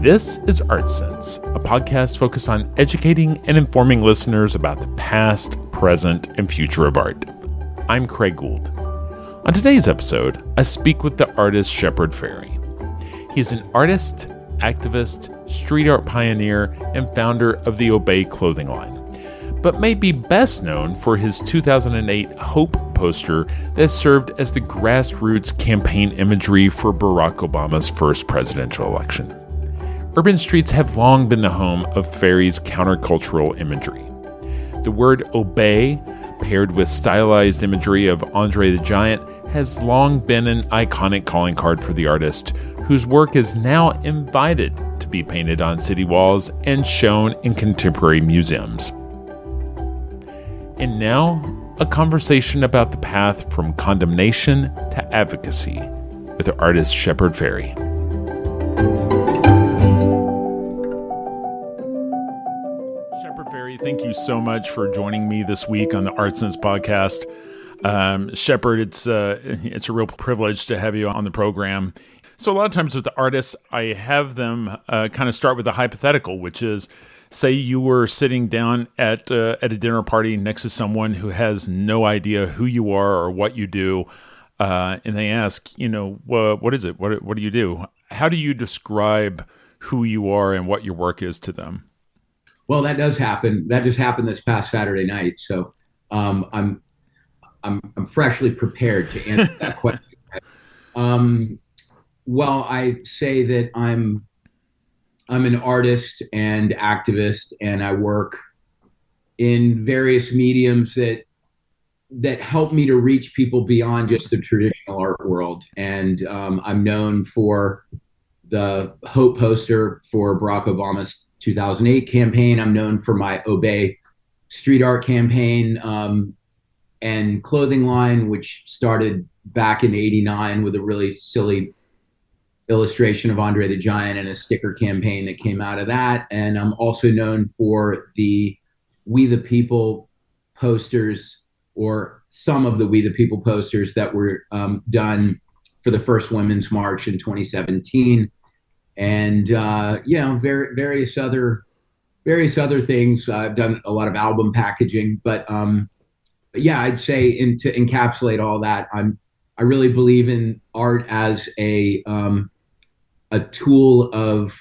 This is Art Sense, a podcast focused on educating and informing listeners about the past, present, and future of art. I'm Craig Gould. On today's episode, I speak with the artist Shepard Fairey. He's an artist, activist, street art pioneer, and founder of the Obey clothing line, but may be best known for his 2008 Hope poster that served as the grassroots campaign imagery for Barack Obama's first presidential election. Urban streets have long been the home of Fairey's countercultural imagery. The word obey, paired with stylized imagery of Andre the Giant, has long been an iconic calling card for the artist, whose work is now invited to be painted on city walls and shown in contemporary museums. And now, a conversation about the path from condemnation to advocacy with the artist Shepard Fairey. Shepard Fairey, thank you so much for joining me this week on the Art Sense podcast. Shepard, it's a real privilege to have you on the program. So a lot of times with the artists, I have them kind of start with a hypothetical, which is, say you were sitting down at a dinner party next to someone who has no idea who you are or what you do, and they ask, what is it? What do you do? How do you describe who you are and what your work is to them? Well, that does happen. That just happened this past Saturday night. So I'm freshly prepared to answer that question. Well, I say that I'm an artist and activist, and I work in various mediums that help me to reach people beyond just the traditional art world. And I'm known for the Hope poster for Barack Obama's 2008 campaign. I'm known for my Obey street art campaign and clothing line, which started back in '89 with a really silly illustration of Andre the Giant and a sticker campaign that came out of that. And I'm also known for the We the People posters, or some of the We the People posters that were done for the first Women's March in 2017. And various other things. I've done a lot of album packaging, but I'd say to encapsulate all that, I really believe in art as a tool of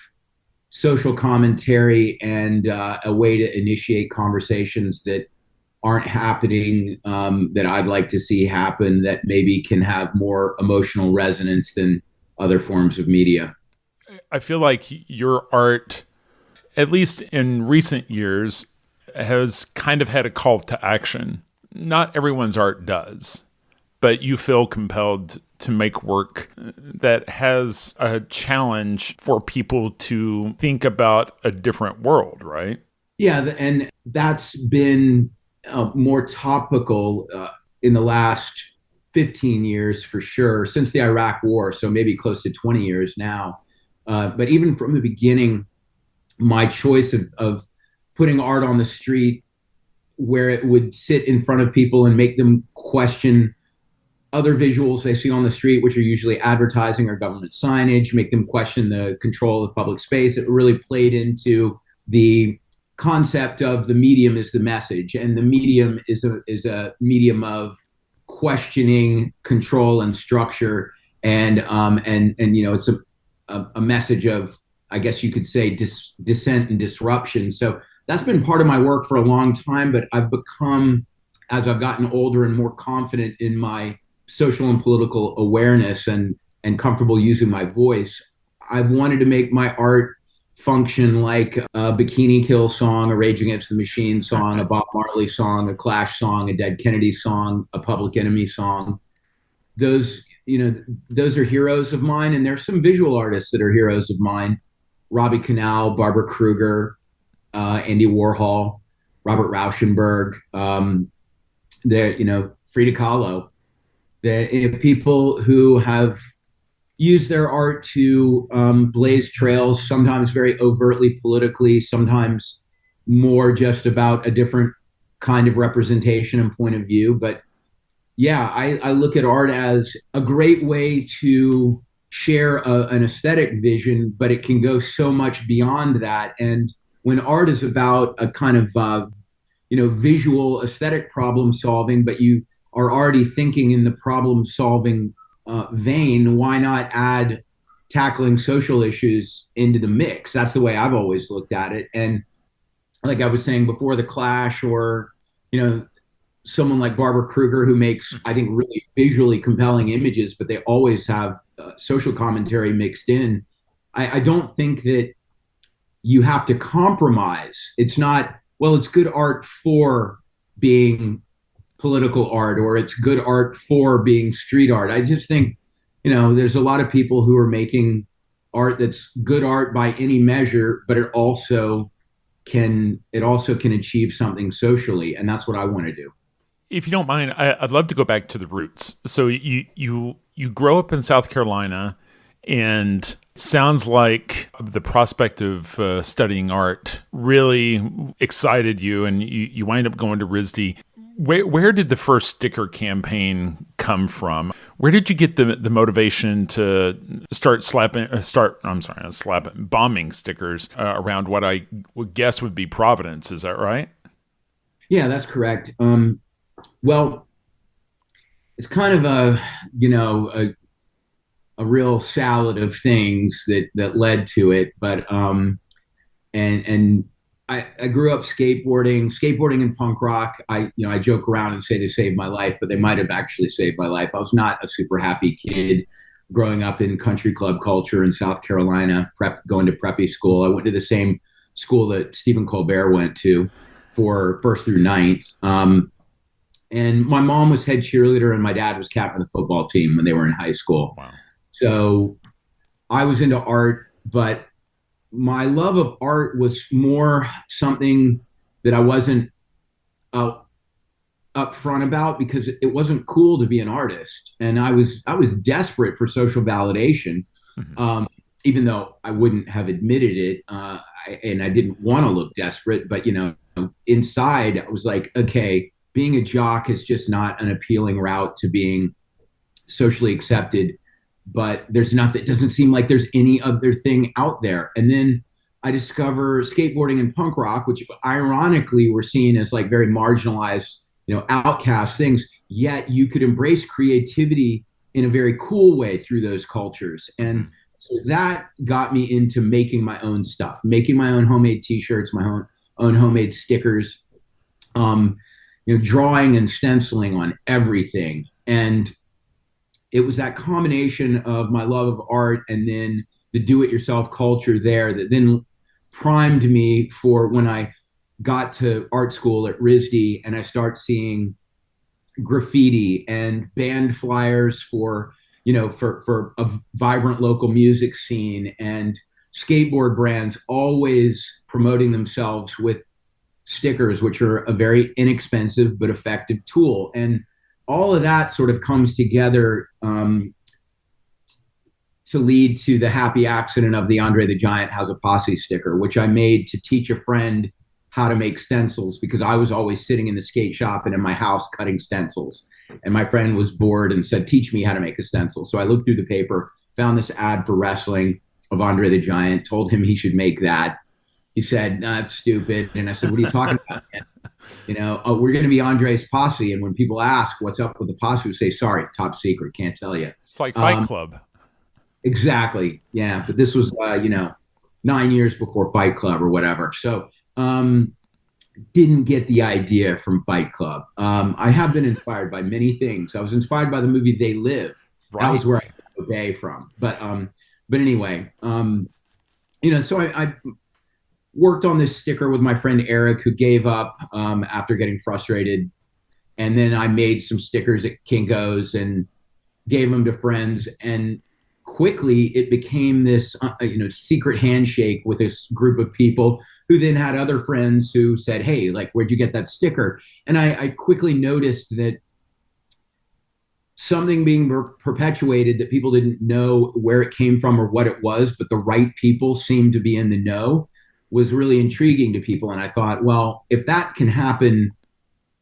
social commentary and a way to initiate conversations that aren't happening, that I'd like to see happen, that maybe can have more emotional resonance than other forms of media. I feel like your art, at least in recent years, has kind of had a call to action. Not everyone's art does, but you feel compelled to make work that has a challenge for people to think about a different world, right? Yeah, and that's been more topical in the last 15 years for sure, since the Iraq War, so maybe close to 20 years now. But even from the beginning, my choice of putting art on the street where it would sit in front of people and make them question other visuals they see on the street, which are usually advertising or government signage, make them question the control of public space. It really played into the concept of the medium is the message, and the medium is a medium of questioning control and structure, and it's a message of, I guess you could say, dissent and disruption. So that's been part of my work for a long time, but I've become, as I've gotten older and more confident in my social and political awareness and comfortable using my voice, I've wanted to make my art function like a Bikini Kill song, a Rage Against the Machine song, a Bob Marley song, a Clash song, a Dead Kennedy song, a Public Enemy song. Those are heroes of mine, and there's some visual artists that are heroes of mine. Robbie Canal, Barbara Kruger, Andy Warhol, Robert Rauschenberg, Frida Kahlo. People who have used their art to blaze trails, sometimes very overtly politically, sometimes more just about a different kind of representation and point of view. But yeah, I look at art as a great way to share an aesthetic vision, but it can go so much beyond that. And when art is about a kind of visual aesthetic problem solving, but you are already thinking in the problem solving vein, why not add tackling social issues into the mix? That's the way I've always looked at it. And like I was saying before, The Clash, or you know, someone like Barbara Kruger, who makes, I think, really visually compelling images, but they always have social commentary mixed in. I don't think that you have to compromise. It's not, well, it's good art for being political art, or it's good art for being street art. I just think, there's a lot of people who are making art that's good art by any measure, but it also can achieve something socially, and that's what I want to do. If you don't mind, I'd love to go back to the roots. So you grow up in South Carolina, and sounds like the prospect of studying art really excited you, and you wind up going to RISD. Where did the first sticker campaign come from? Where did you get the motivation to start bombing stickers around what I would guess would be Providence? Is that right? Yeah, that's correct. Well, it's kind of a real salad of things that led to it. But and I grew up skateboarding and punk rock. I joke around and say they saved my life, but they might have actually saved my life. I was not a super happy kid growing up in country club culture in South Carolina, going to preppy school. I went to the same school that Stephen Colbert went to for first through ninth. And my mom was head cheerleader and my dad was captain of the football team when they were in high school. Wow. So I was into art, but my love of art was more something that I wasn't upfront about, because it wasn't cool to be an artist. And I was desperate for social validation, even though I wouldn't have admitted it. And I didn't want to look desperate, but inside I was like, okay, being a jock is just not an appealing route to being socially accepted. But there's nothing, it doesn't seem like there's any other thing out there. And then I discover skateboarding and punk rock, which ironically were seen as like very marginalized, outcast things. Yet you could embrace creativity in a very cool way through those cultures. And so that got me into making my own stuff, making my own homemade t-shirts, my own homemade stickers, drawing and stenciling on everything. And it was that combination of my love of art and then the do-it-yourself culture there that then primed me for when I got to art school at RISD and I start seeing graffiti and band flyers for a vibrant local music scene, and skateboard brands always promoting themselves with stickers, which are a very inexpensive but effective tool. And all of that sort of comes together to lead to the happy accident of the Andre the Giant Has a Posse sticker, which I made to teach a friend how to make stencils, because I was always sitting in the skate shop and in my house cutting stencils. And my friend was bored and said, teach me how to make a stencil. So I looked through the paper, found this ad for wrestling of Andre the Giant, told him he should make that. He said, "No, that's stupid." And I said, "What are you talking about, man? We're going to be Andre's posse." And when people ask what's up with the posse, we say, "Sorry, top secret, can't tell you." It's like Fight Club. Exactly. Yeah. But this was, 9 years before Fight Club or whatever. So didn't get the idea from Fight Club. I have been inspired by many things. I was inspired by the movie They Live. Right. That was where I got Obey from. But anyway, so I worked on this sticker with my friend Eric, who gave up after getting frustrated. And then I made some stickers at Kinko's and gave them to friends. And quickly it became this, secret handshake with this group of people who then had other friends who said, "Hey, like, where'd you get that sticker?" And I quickly noticed that something being perpetuated that people didn't know where it came from or what it was, but the right people seemed to be in the know, was really intriguing to people. And I thought, well, if that can happen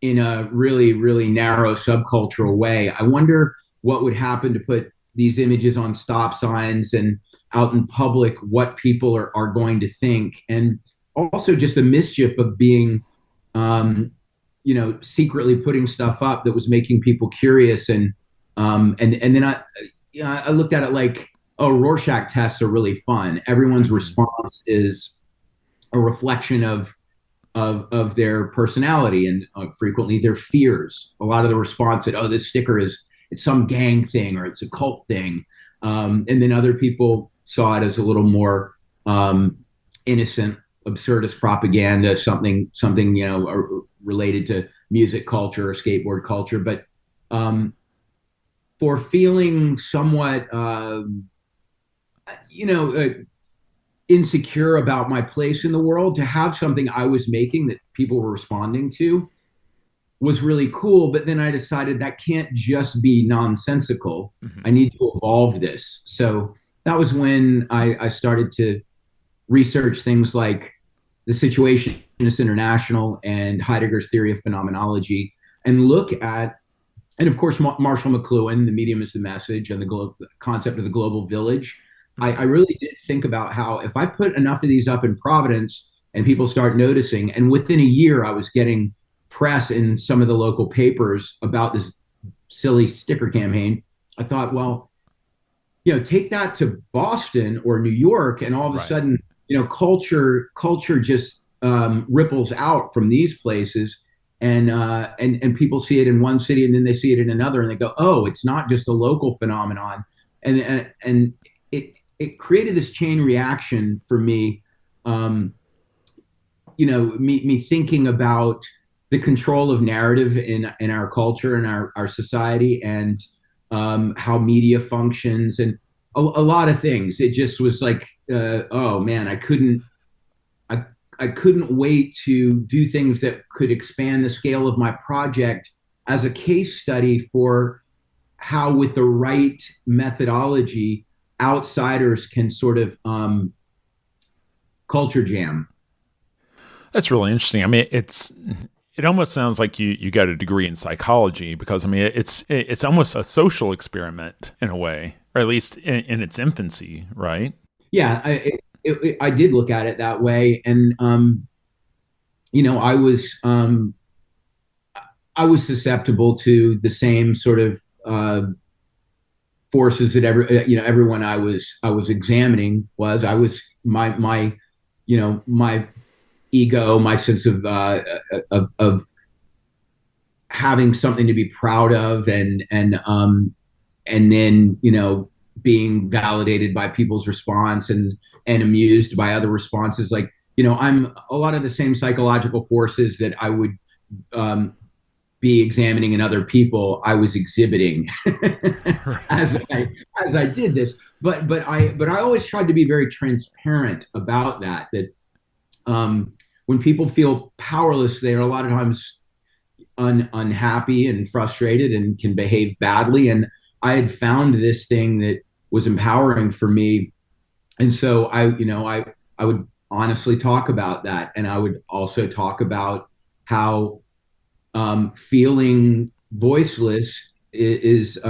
in a really, really narrow subcultural way, I wonder what would happen to put these images on stop signs and out in public, what people are going to think, and also just the mischief of being, secretly putting stuff up that was making people curious, and then I looked at it like, oh, Rorschach tests are really fun. Everyone's response is a reflection of their personality and frequently their fears. A lot of the response that, oh, this sticker is, it's some gang thing or it's a cult thing, and then other people saw it as a little more innocent, absurdist propaganda, something related to music culture or skateboard culture. But for feeling somewhat, insecure about my place in the world, to have something I was making that people were responding to was really cool. But then I decided that can't just be nonsensical. Mm-hmm. I need to evolve this. So that was when I started to research things like the Situationist International and Heidegger's theory of phenomenology, and look at, and of course, Marshall McLuhan, The Medium is the Message, and the concept of the global village. I really did think about how if I put enough of these up in Providence and people start noticing, and within a year I was getting press in some of the local papers about this silly sticker campaign, I thought, well, take that to Boston or New York, and all of a sudden, culture just ripples out from these places, and people see it in one city, and then they see it in another, and they go, oh, it's not just a local phenomenon, and it created this chain reaction for me. Me thinking about the control of narrative in our culture and our society, and how media functions, and a lot of things. It just was like, oh man, I couldn't wait to do things that could expand the scale of my project as a case study for how, with the right methodology, outsiders can sort of culture jam. That's really interesting. I mean, it almost sounds like you got a degree in psychology, because I mean it's almost a social experiment in a way, or at least in its infancy, right? Yeah, I did look at it that way, and I was susceptible to the same sort of forces that everyone I was examining was. I was my ego, my sense of having something to be proud of, and then being validated by people's response, and amused by other responses. Like, I'm a lot of the same psychological forces that I would be examining in other people, I was exhibiting as I did this. But I always tried to be very transparent about that. When people feel powerless, they are a lot of times unhappy and frustrated and can behave badly. And I had found this thing that was empowering for me, and so I would honestly talk about that, and I would also talk about how feeling voiceless is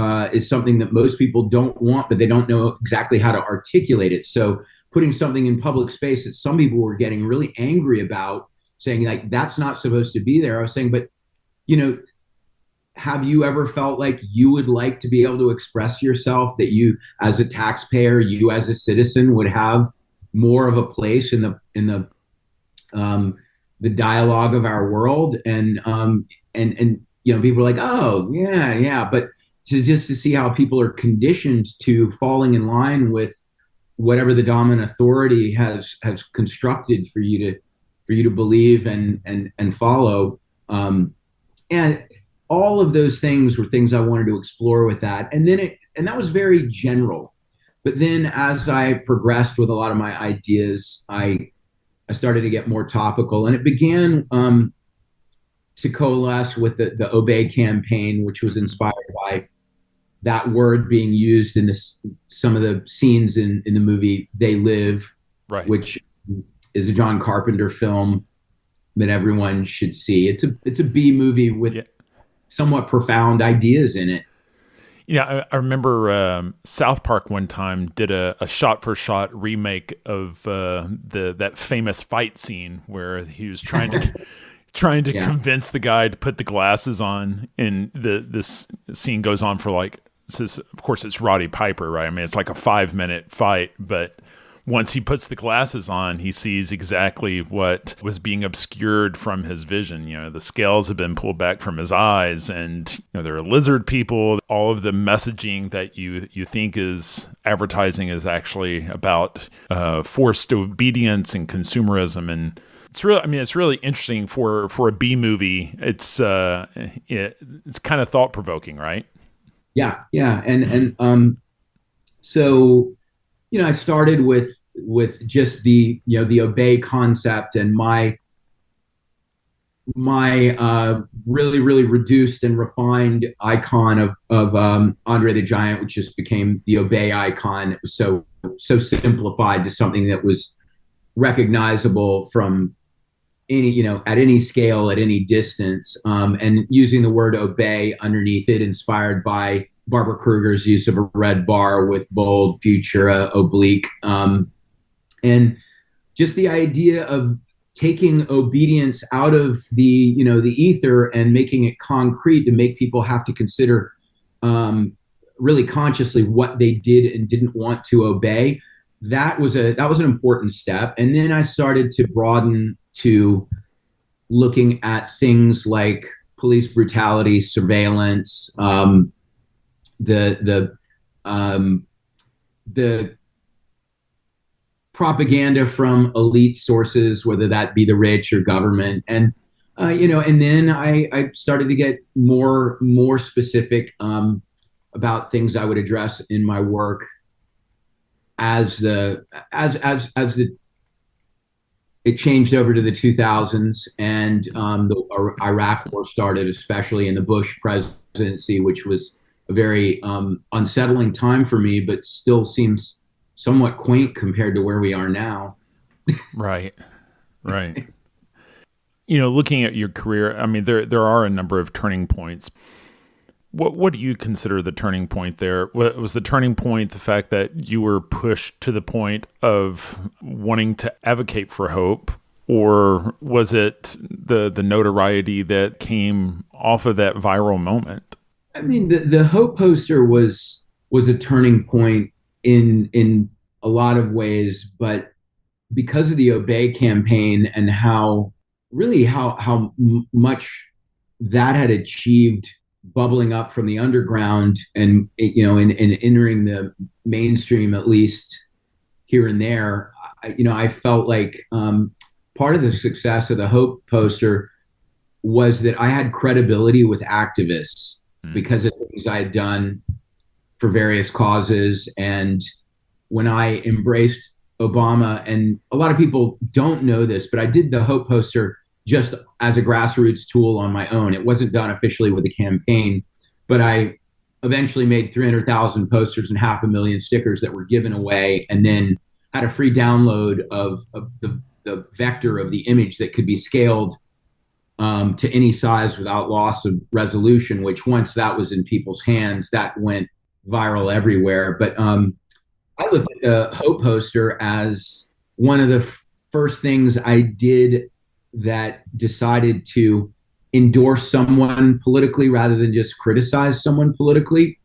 something that most people don't want, but they don't know exactly how to articulate it. So putting something in public space that some people were getting really angry about, saying like, that's not supposed to be there. I was saying, but have you ever felt like you would like to be able to express yourself, that you as a taxpayer, you as a citizen would have more of a place in the dialogue of our world? And people are like, oh yeah, but to see how people are conditioned to falling in line with whatever the dominant authority has constructed for you to believe and follow, and all of those things were things I wanted to explore with that. And that was very general. But then as I progressed with a lot of my ideas, I started to get more topical, and it began to coalesce with the Obey campaign, which was inspired by that word being used in some of the scenes in the movie They Live, right, which is a John Carpenter film that everyone should see. It's a B movie with somewhat profound ideas in it. Yeah, I remember South Park one time did a shot-for-shot remake of the that famous fight scene where he was trying to Yeah. convince the guy to put the glasses on, and this scene goes on for like, of course it's Roddy Piper, right? I mean, it's like a 5-minute fight, but once he puts the glasses on, he sees exactly what was being obscured from his vision. You know, the scales have been pulled back from his eyes, and there are lizard people. All of the messaging that you think is advertising is actually about forced obedience and consumerism. And it's really interesting for a B movie. It's kind of thought provoking, right? Yeah, yeah, so I started with just the obey concept, and my really really reduced and refined icon of Andre the Giant, which just became the obey icon. It was so simplified to something that was recognizable from any at any scale, at any distance, and using the word obey underneath it, inspired by Barbara Kruger's use of a red bar with bold future oblique, and just the idea of taking obedience out of the ether and making it concrete, to make people have to consider really consciously what they did and didn't want to obey. That was an important step. And then I started to broaden to looking at things like police brutality, surveillance, the propaganda from elite sources, whether that be the rich or government, and then I started to get more specific about things I would address in my work as it changed over to the 2000s, and the Iraq War started, especially in the Bush presidency, which was a very unsettling time for me, but still seems somewhat quaint compared to where we are now. Right, right. Looking at your career, I mean, there are a number of turning points. What do you consider the turning point there? Was the turning point the fact that you were pushed to the point of wanting to advocate for hope, or was it the notoriety that came off of that viral moment? I mean, the Hope poster was a turning point in a lot of ways, but because of the Obey campaign and how much that had achieved, bubbling up from the underground and and entering the mainstream, at least here and there. I felt like part of the success of the Hope poster was that I had credibility with activists because of things I had done for various causes. And when I embraced Obama, and a lot of people don't know this, but I did the Hope poster just as a grassroots tool on my own. It wasn't done officially with a campaign, but I eventually made 300,000 posters and 500,000 stickers that were given away, and then had a free download of the vector of the image that could be scaled to any size without loss of resolution, which once that was in people's hands, that went viral everywhere. But I looked at the Hope poster as one of the first things I did that decided to endorse someone politically rather than just criticize someone politically.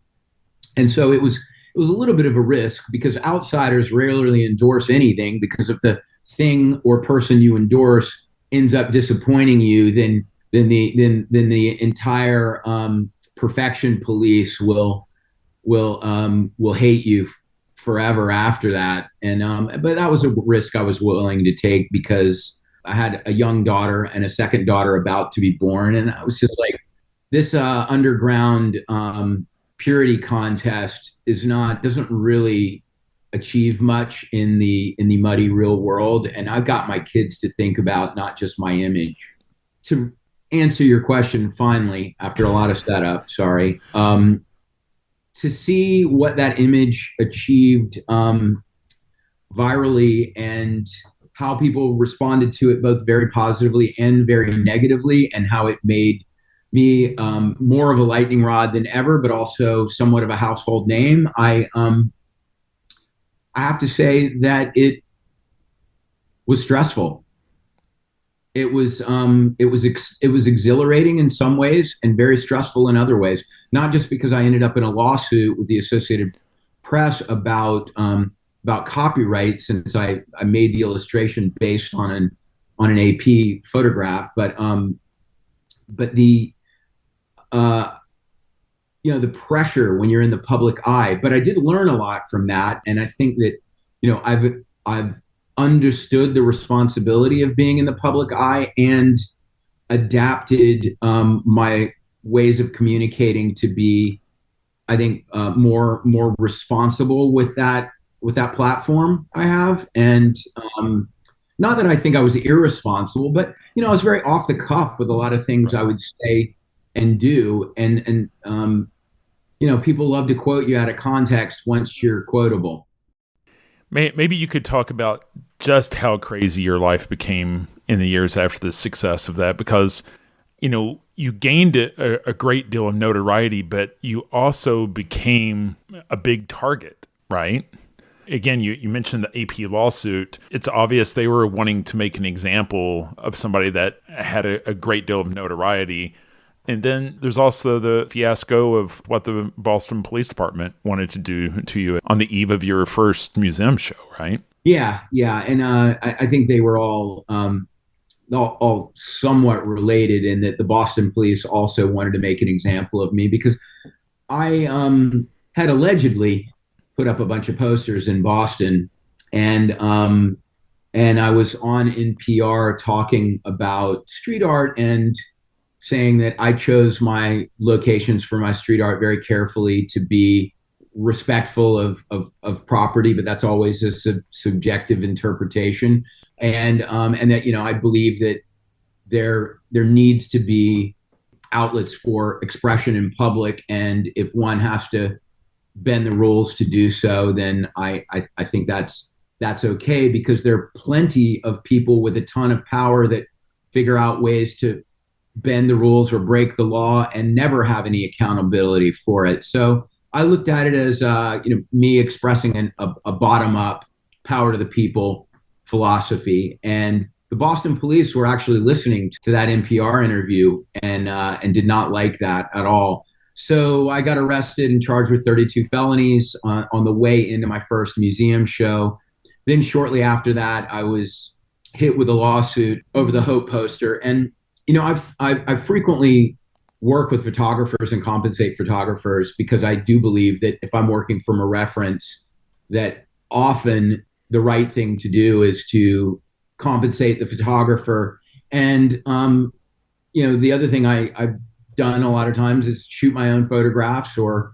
And so it was a little bit of a risk, because outsiders rarely endorse anything, because if the thing or person you endorse ends up disappointing you, then the entire perfection police will hate you forever after that. And but that was a risk I was willing to take, because I had a young daughter and a second daughter about to be born, and I was just like, this underground purity contest doesn't really achieve much in the muddy real world, and I've got my kids to think about, not just my image. To answer your question finally, after a lot of setup, sorry, to see what that image achieved virally, and how people responded to it both very positively and very negatively, and how it made me more of a lightning rod than ever, but also somewhat of a household name. I have to say that it was stressful. It was exhilarating in some ways and very stressful in other ways. Not just because I ended up in a lawsuit with the Associated Press about copyright, since I made the illustration based on an AP photograph, but the uh, the pressure when you're in the public eye. But I did learn a lot from that, and I think that I've understood the responsibility of being in the public eye and adapted my ways of communicating to be, I think, more responsible with that platform I have. And not that I think I was irresponsible, but I was very off the cuff with a lot of things I would say and do. And people love to quote you out of context once you're quotable. Maybe you could talk about just how crazy your life became in the years after the success of that, because, you gained a great deal of notoriety, but you also became a big target, right? Again, you mentioned the AP lawsuit. It's obvious they were wanting to make an example of somebody that had a great deal of notoriety. And then there's also the fiasco of what the Boston Police Department wanted to do to you on the eve of your first museum show, right? Yeah, yeah, and I think they were all somewhat related in that the Boston police also wanted to make an example of me because I had allegedly put up a bunch of posters in Boston, and I was on NPR talking about street art and saying that I chose my locations for my street art very carefully to be respectful of property, but that's always a subjective interpretation. And that I believe that there needs to be outlets for expression in public, and if one has to bend the rules to do so, then I think that's okay, because there are plenty of people with a ton of power that figure out ways to bend the rules or break the law and never have any accountability for it. So I looked at it as me expressing a bottom up, power to the people philosophy. And the Boston police were actually listening to that NPR interview and did not like that at all. So I got arrested and charged with 32 felonies on the way into my first museum show. Then shortly after that, I was hit with a lawsuit over the Hope poster. And I've frequently work with photographers and compensate photographers because I do believe that if I'm working from a reference, that often the right thing to do is to compensate the photographer. And the other thing I've done a lot of times is shoot my own photographs or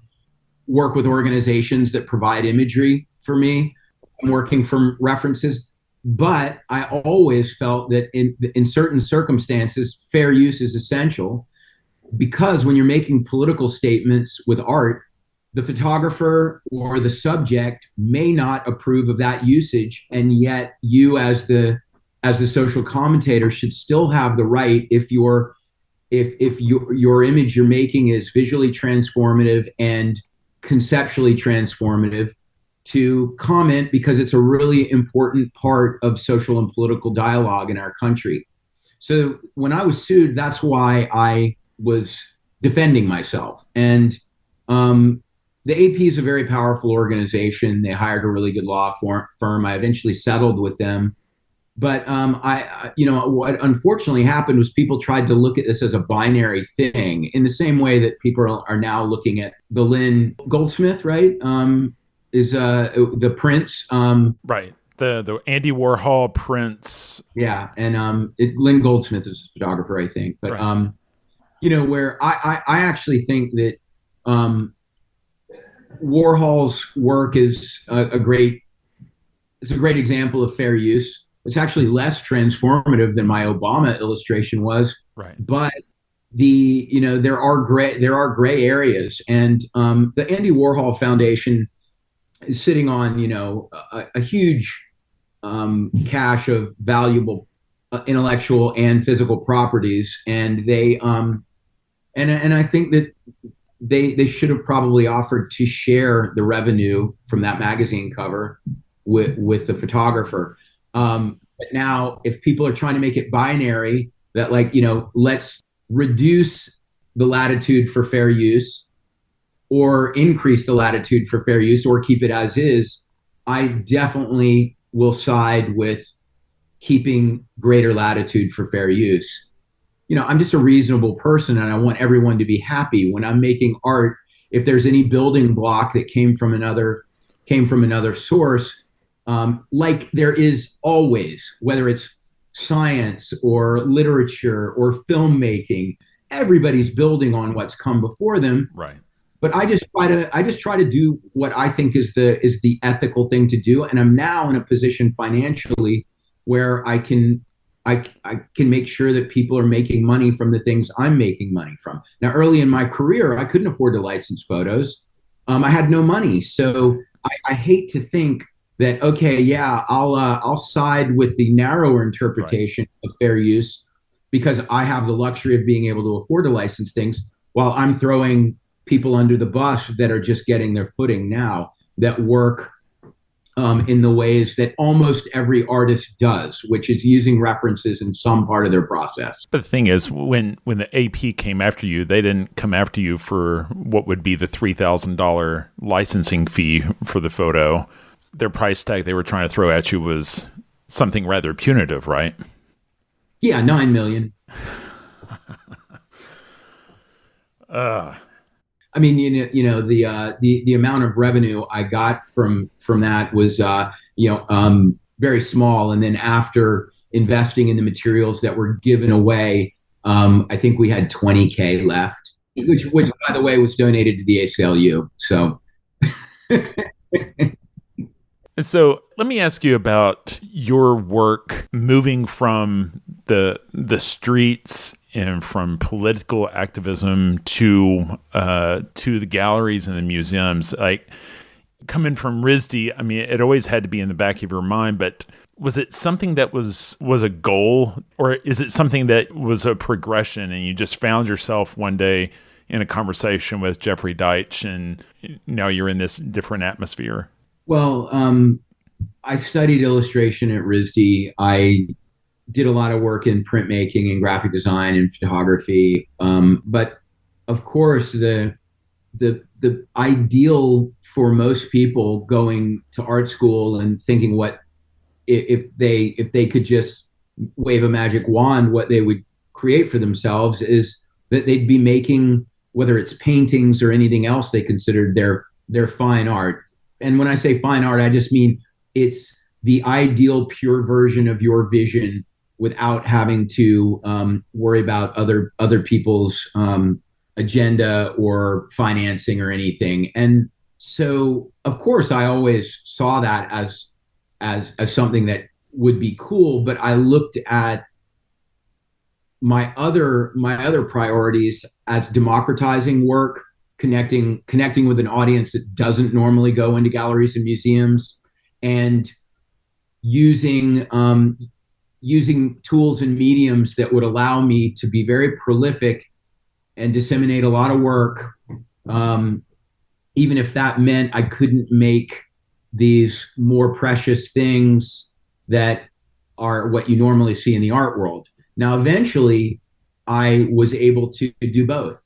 work with organizations that provide imagery for me. I'm working from references. But I always felt that in certain circumstances, fair use is essential, because when you're making political statements with art, the photographer or the subject may not approve of that usage, and yet you, as the social commentator, should still have the right, if your image you're making is visually transformative and conceptually transformative, to comment, because it's a really important part of social and political dialogue in our country. So when I was sued, that's why I was defending myself. And the AP is a very powerful organization. They hired a really good law firm. I eventually settled with them. But what unfortunately happened was people tried to look at this as a binary thing, in the same way that people are now looking at the Lynn Goldsmith, right? Is the Prince, right? The Andy Warhol Prince, yeah, and Lynn Goldsmith is a photographer, I think, but right. Where I actually think that Warhol's work is a great example of fair use. It's actually less transformative than my Obama illustration was, right? But there are gray areas, and the Andy Warhol Foundation is sitting on a huge cache of valuable intellectual and physical properties, and And I think that they should have probably offered to share the revenue from that magazine cover with the photographer. But now, if people are trying to make it binary, that like let's reduce the latitude for fair use, or increase the latitude for fair use, or keep it as is, I definitely will side with keeping greater latitude for fair use. I'm just a reasonable person and I want everyone to be happy when I'm making art. If there's any building block that came from another source, like there is always, whether it's science or literature or filmmaking, everybody's building on what's come before them. Right. But I just try to do what I think is the ethical thing to do, and I'm now in a position financially where I can make sure that people are making money from the things I'm making money from. Now, early in my career, I couldn't afford to license photos. I had no money, so I hate to think that, okay, yeah, I'll side with the narrower interpretation of fair use because I have the luxury of being able to afford to license things, while I'm throwing people under the bus that are just getting their footing now, that work in the ways that almost every artist does, which is using references in some part of their process. But the thing is, when the AP came after you, they didn't come after you for what would be the $3,000 licensing fee for the photo. Their price tag they were trying to throw at you was something rather punitive, right? Yeah, 9 million. I mean, the amount of revenue I got from that was very small. And then after investing in the materials that were given away, I think we had 20K left, which by the way was donated to the ACLU. So. So let me ask you about your work moving from the streets and from political activism to the galleries and the museums. Like, coming from RISD, I mean, it always had to be in the back of your mind, but was it something that was a goal, or is it something that was a progression and you just found yourself one day in a conversation with Jeffrey Deitch and now you're in this different atmosphere? Well, I studied illustration at RISD. I did a lot of work in printmaking and graphic design and photography. But of course, the ideal for most people going to art school and thinking what if they could just wave a magic wand, what they would create for themselves is that they'd be making, whether it's paintings or anything else they considered their fine art. And when I say fine art, I just mean it's the ideal pure version of your vision without having to worry about other people's agenda or financing or anything. And so, of course, I always saw that as something that would be cool. But I looked at my other priorities as democratizing work, connecting with an audience that doesn't normally go into galleries and museums, and using tools and mediums that would allow me to be very prolific and disseminate a lot of work, even if that meant I couldn't make these more precious things that are what you normally see in the art world. Now, eventually, I was able to do both.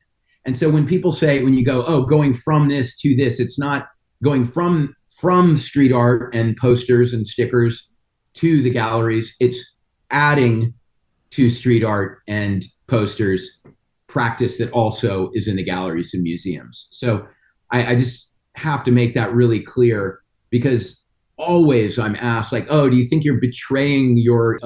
And so when you go, oh, going from this to this, it's not going from street art and posters and stickers to the galleries. It's adding to street art and posters practice that also is in the galleries and museums. So I just have to make that really clear, because always I'm asked, like, oh, do you think you're betraying your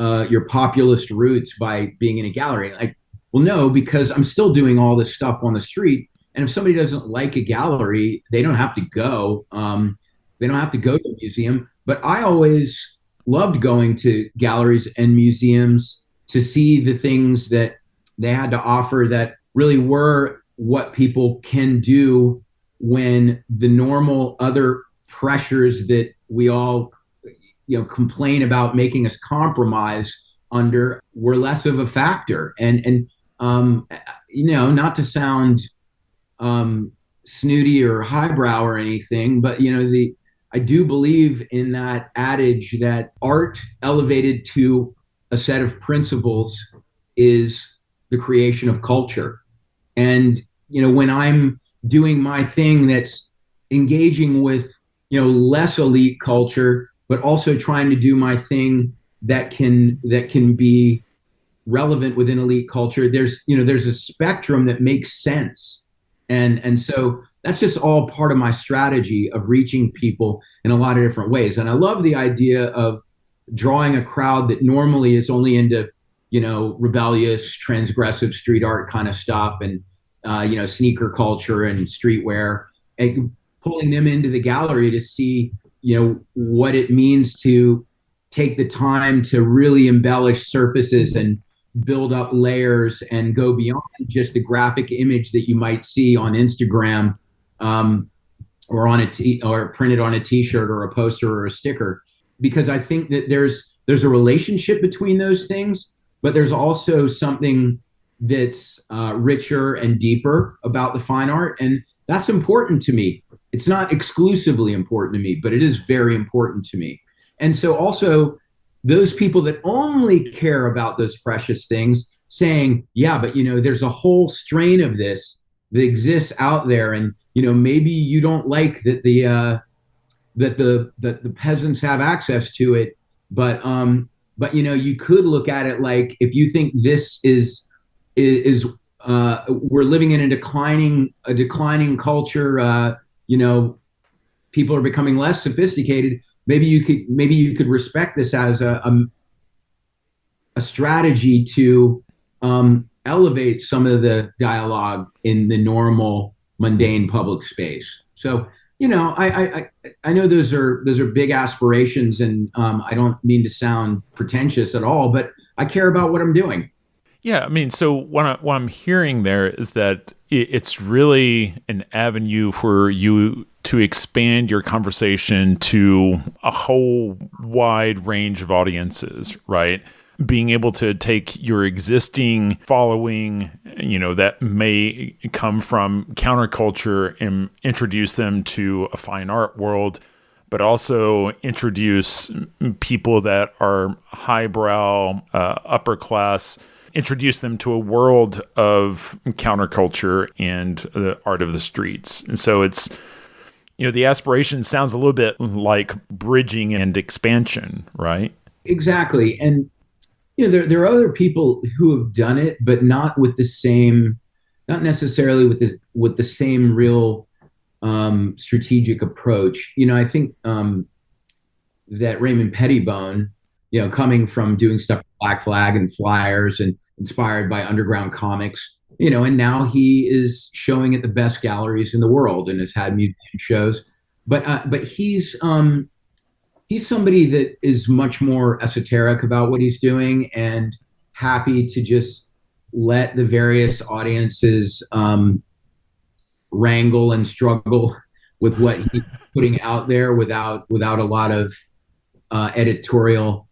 populist roots by being in a gallery? Like, well, no, because I'm still doing all this stuff on the street. And if somebody doesn't like a gallery, they don't have to go. They don't have to go to a museum. But I always loved going to galleries and museums to see the things that they had to offer that really were what people can do when the normal other pressures that we all complain about making us compromise under were less of a factor. And um, not to sound um, snooty or highbrow or anything, but I do believe in that adage that art elevated to a set of principles is the creation of culture. And when I'm doing my thing that's engaging with less elite culture, but also trying to do my thing that can be relevant within elite culture, there's a spectrum that makes sense. And so that's just all part of my strategy of reaching people in a lot of different ways. And I love the idea of drawing a crowd that normally is only into rebellious, transgressive street art kind of stuff, and sneaker culture and streetwear, and pulling them into the gallery to see what it means to take the time to really embellish surfaces and build up layers and go beyond just the graphic image that you might see on Instagram, or or printed on a T-shirt or a poster or a sticker. Because I think that there's a relationship between those things, but there's also something that's richer and deeper about the fine art, and that's important to me. It's not exclusively important to me, but it is very important to me. And so also those people that only care about those precious things saying, yeah, but there's a whole strain of this that exists out there, and maybe you don't like that the peasants have access to it, but you could look at it like, if you think this is we're living in a declining culture, people are becoming less sophisticated. Maybe you could respect this as a strategy to elevate some of the dialogue in the normal mundane public space. So I know those are big aspirations, and I don't mean to sound pretentious at all, but I care about what I'm doing. Yeah, I mean, so what I'm hearing there is that it's really an avenue for you to expand your conversation to a whole wide range of audiences, right? Being able to take your existing following, that may come from counterculture, and introduce them to a fine art world, but also introduce people that are highbrow, upper class, introduce them to a world of counterculture and the art of the streets. And so it's, the aspiration sounds a little bit like bridging and expansion, right? Exactly. And there are other people who have done it, but not necessarily with the same real strategic approach. I think that Raymond Pettibone, coming from doing stuff with Black Flag and Flyers and inspired by underground comics, and now he is showing at the best galleries in the world and has had museum shows. But he's somebody that is much more esoteric about what he's doing, and happy to just let the various audiences wrangle and struggle with what he's putting out there without a lot of editorial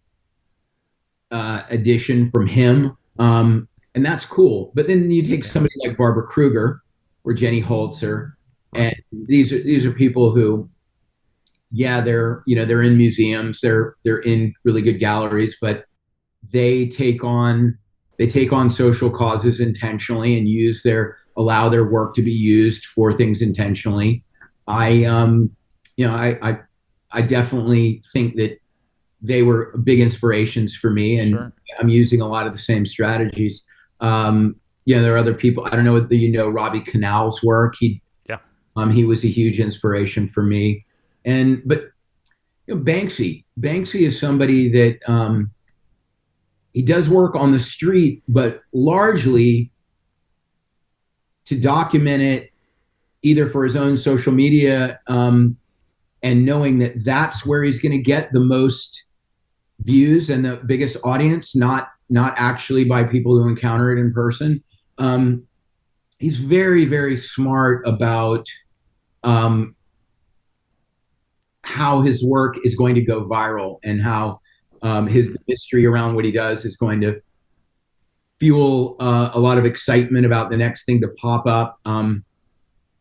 addition from him. And that's cool. But then you take somebody like Barbara Kruger or Jenny Holzer, and these are people who, yeah, they're in museums, they're in really good galleries, but they take on social causes intentionally and allow their work to be used for things intentionally. I definitely think that they were big inspirations for me, and sure, I'm using a lot of the same strategies. There are other people. I don't know whether Robbie Canal's work. He was a huge inspiration for me. But Banksy is somebody that he does work on the street, but largely to document it either for his own social media, and knowing that that's where he's going to get the most views and the biggest audience, not actually by people who encounter it in person. He's very, very smart about how his work is going to go viral, and how his mystery around what he does is going to fuel a lot of excitement about the next thing to pop up. And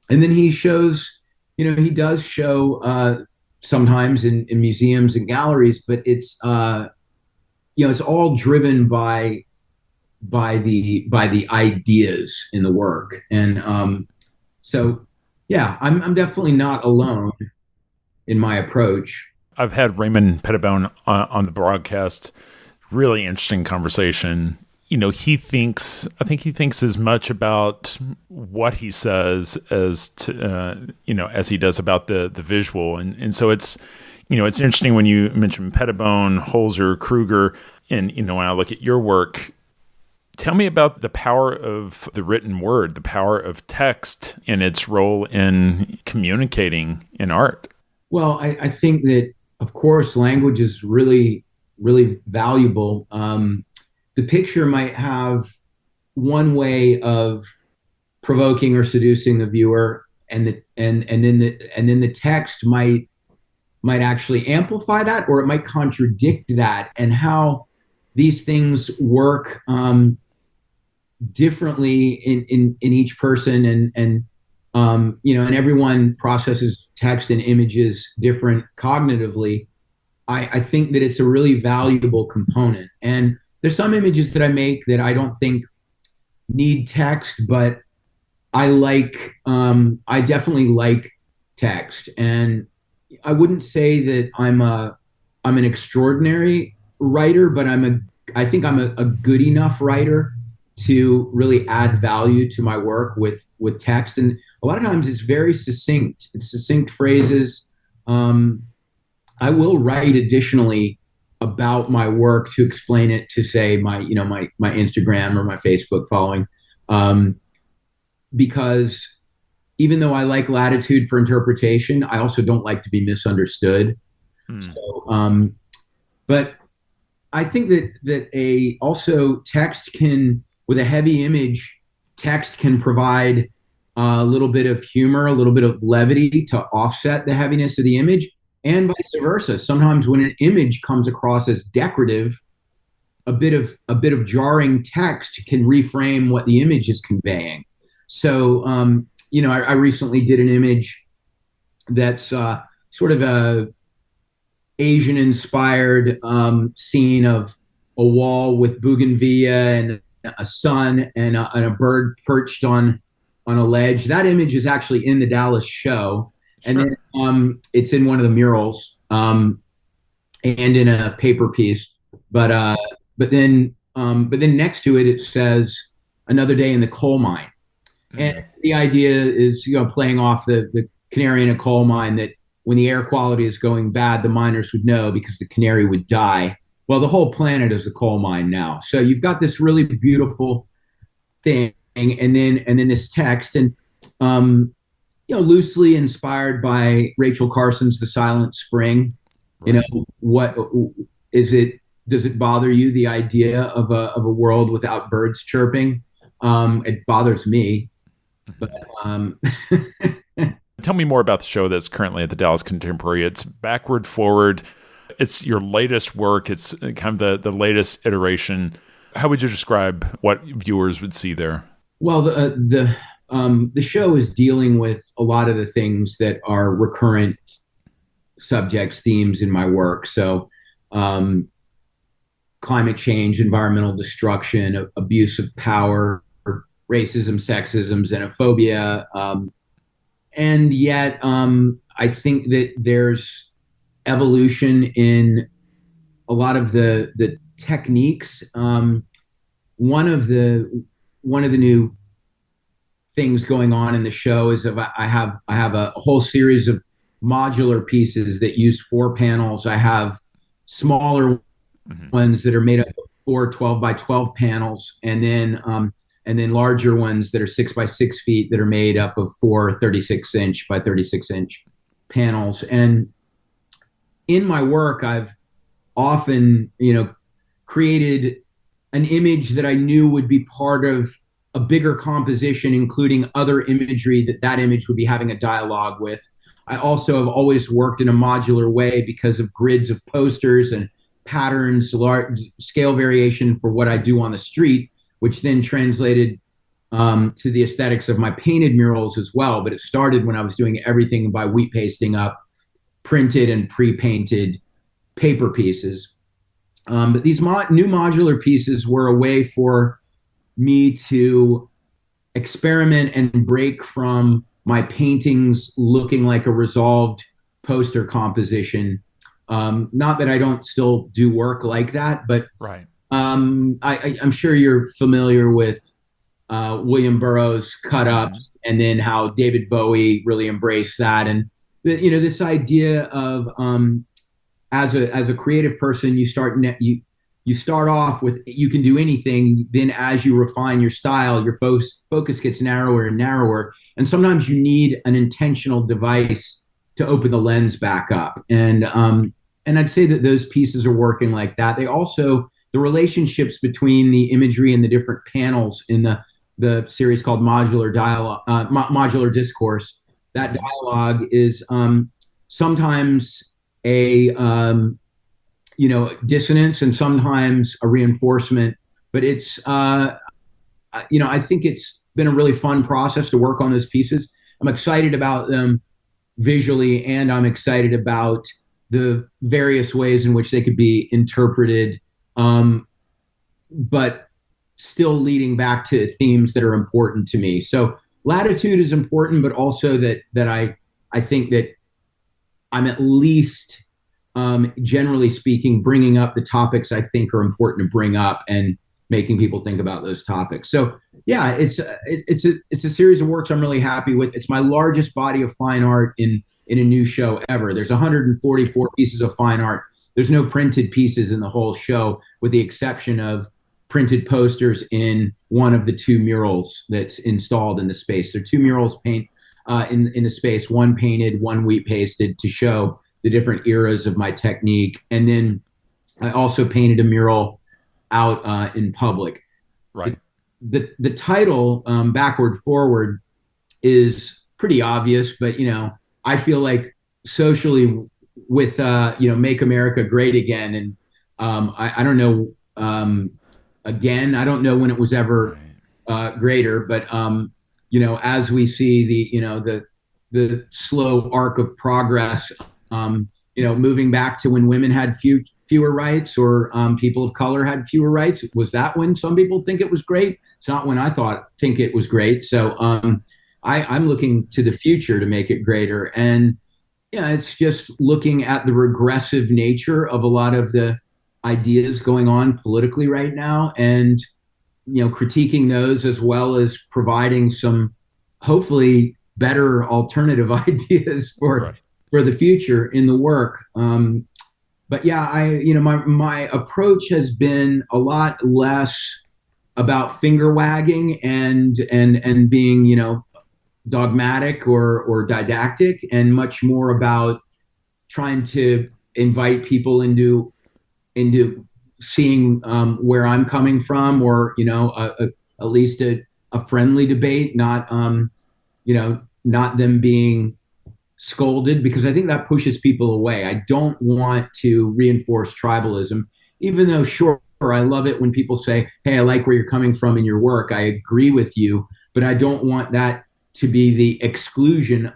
then he shows, he does show sometimes in museums and galleries, but it's all driven by the ideas in the work. And so, yeah, I'm definitely not alone in my approach. I've had Raymond Pettibone on the broadcast. Really interesting conversation. I think he thinks as much about what he says as as he does about the visual. And so it's interesting when you mention Pettibone, Holzer, Kruger, and, when I look at your work, tell me about the power of the written word, the power of text and its role in communicating in art. Well, I think that, of course, language is really, really valuable. The picture might have one way of provoking or seducing the viewer, and then the text might actually amplify that, or it might contradict that, and how these things work differently in each person, and everyone processes text and images different cognitively. I think that it's a really valuable component. And there's some images that I make that I don't think need text, but I definitely like text. And I wouldn't say that I'm an extraordinary writer, but I think I'm a good enough writer to really add value to my work with text. And a lot of times it's very succinct. It's succinct phrases. I will write additionally about my work to explain it to, say, my Instagram or my Facebook following, because even though I like latitude for interpretation, I also don't like to be misunderstood. So, but I think that also text can, with a heavy image, text can provide a little bit of humor, a little bit of levity to offset the heaviness of the image, and vice versa. Sometimes when an image comes across as decorative, a bit of jarring text can reframe what the image is conveying. So, I recently did an image that's sort of a Asian-inspired scene of a wall with bougainvillea and a sun and a bird perched on a ledge. That image is actually in the Dallas show. Sure. And then it's in one of the murals and in a paper piece. But then next to it, it says "Another Day in the Coal Mine." Mm-hmm. And the idea is, playing off the canary in a coal mine, that when the air quality is going bad, the miners would know because the canary would die. Well, the whole planet is a coal mine now. So you've got this really beautiful thing, and then this text, and loosely inspired by Rachel Carson's The Silent Spring. Right. What is it? Does it bother you, the idea of a world without birds chirping? It bothers me. But tell me more about the show that's currently at the Dallas Contemporary. It's backward forward. It's your latest work. It's kind of the latest iteration. How would you describe what viewers would see there? Well, the show is dealing with a lot of the things that are recurrent subjects, themes in my work. So, climate change, environmental destruction, abuse of power, racism, sexism, xenophobia, and yet I think that there's evolution in a lot of the techniques. One of the new things going on in the show is I have a whole series of modular pieces that use 4 panels. I have smaller ones that are made up of 4 12 by 12 panels, and then larger ones that are 6 by 6 feet that are made up of 4 36-inch by 36-inch panels. And in my work, I've often, created an image that I knew would be part of a bigger composition, including other imagery that image would be having a dialogue with. I also have always worked in a modular way because of grids of posters and patterns, large scale variation for what I do on the street. which then translated to the aesthetics of my painted murals as well. But it started when I was doing everything by wheat pasting up printed and pre-painted paper pieces. But these new modular pieces were a way for me to experiment and break from my paintings looking like a resolved poster composition. Not that I don't still do work like that, but right. I'm sure you're familiar with William Burroughs cut-ups, and then how David Bowie really embraced that. And this idea of as a creative person, you start off with, you can do anything. Then as you refine your style, your focus gets narrower and narrower. And sometimes you need an intentional device to open the lens back up. And I'd say that those pieces are working like that. They also, the relationships between the imagery and the different panels in the series called Modular Dialogue, Modular Discourse, that dialogue is sometimes a dissonance and sometimes a reinforcement. But it's I think it's been a really fun process to work on those pieces. I'm excited about them visually, and I'm excited about the various ways in which they could be interpreted, but still leading back to themes that are important to me. So latitude is important, but also that I think that I'm at least, generally speaking, bringing up the topics I think are important to bring up and making people think about those topics. So yeah, it's a series of works I'm really happy with. It's my largest body of fine art in a new show ever. There's 144 pieces of fine art. There's no printed pieces in the whole show, with the exception of printed posters in one of the two murals that's installed in the space. There are two murals in the space, one painted, one wheat pasted, to show the different eras of my technique. And then I also painted a mural out in public. Right. The title, Backward Forward, is pretty obvious, but I feel like socially with Make America Great Again, and I don't know, again, I don't know when it was ever greater, but as we see the slow arc of progress, moving back to when women had fewer rights, or people of color had fewer rights. Was that when some people think it was great? It's not when I think it was great. So I'm looking to the future to make it greater. And it's just looking at the regressive nature of a lot of the ideas going on politically right now, and critiquing those, as well as providing some hopefully better alternative ideas for the future in the work. But yeah, my approach has been a lot less about finger wagging and being dogmatic or didactic, and much more about trying to invite people into seeing where I'm coming from, or at least a friendly debate, not not them being scolded, because I think that pushes people away. I don't want to reinforce tribalism, even though sure, I love it when people say, hey, I like where you're coming from in your work, I agree with you, but I don't want that to be the exclusion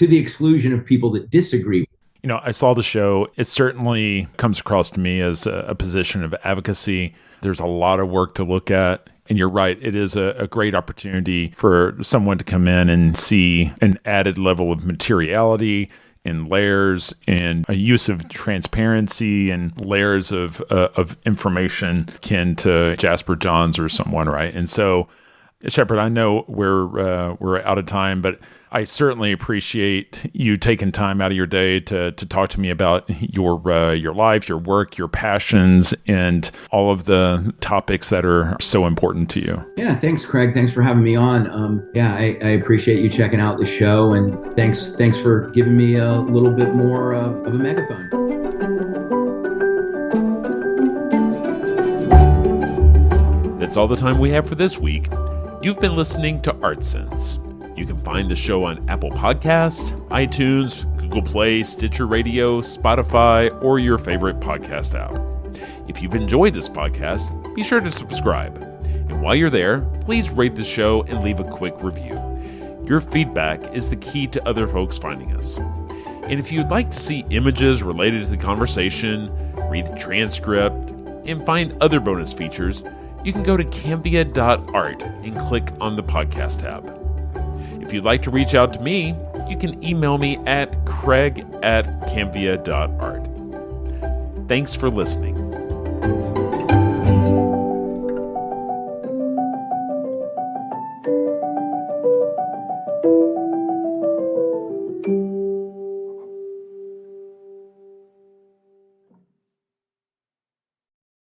of people that disagree. I saw the show. It certainly comes across to me as a position of advocacy. There's a lot of work to look at. And you're right, it is a great opportunity for someone to come in and see an added level of materiality and layers, and a use of transparency and layers of information akin to Jasper Johns or someone, right? And so, Shepard, I know we're out of time, but I certainly appreciate you taking time out of your day to talk to me about your life, your work, your passions, and all of the topics that are so important to you. Yeah, thanks, Craig. Thanks for having me on. I appreciate you checking out the show, and thanks for giving me a little bit more of a megaphone. That's all the time we have for this week. You've been listening to ArtSense. You can find the show on Apple Podcasts, iTunes, Google Play, Stitcher Radio, Spotify, or your favorite podcast app. If you've enjoyed this podcast, be sure to subscribe. And while you're there, please rate the show and leave a quick review. Your feedback is the key to other folks finding us. And if you'd like to see images related to the conversation, read the transcript, and find other bonus features, you can go to Cambia.art and click on the podcast tab. If you'd like to reach out to me, you can email me at craig@cambia.art. Thanks for listening.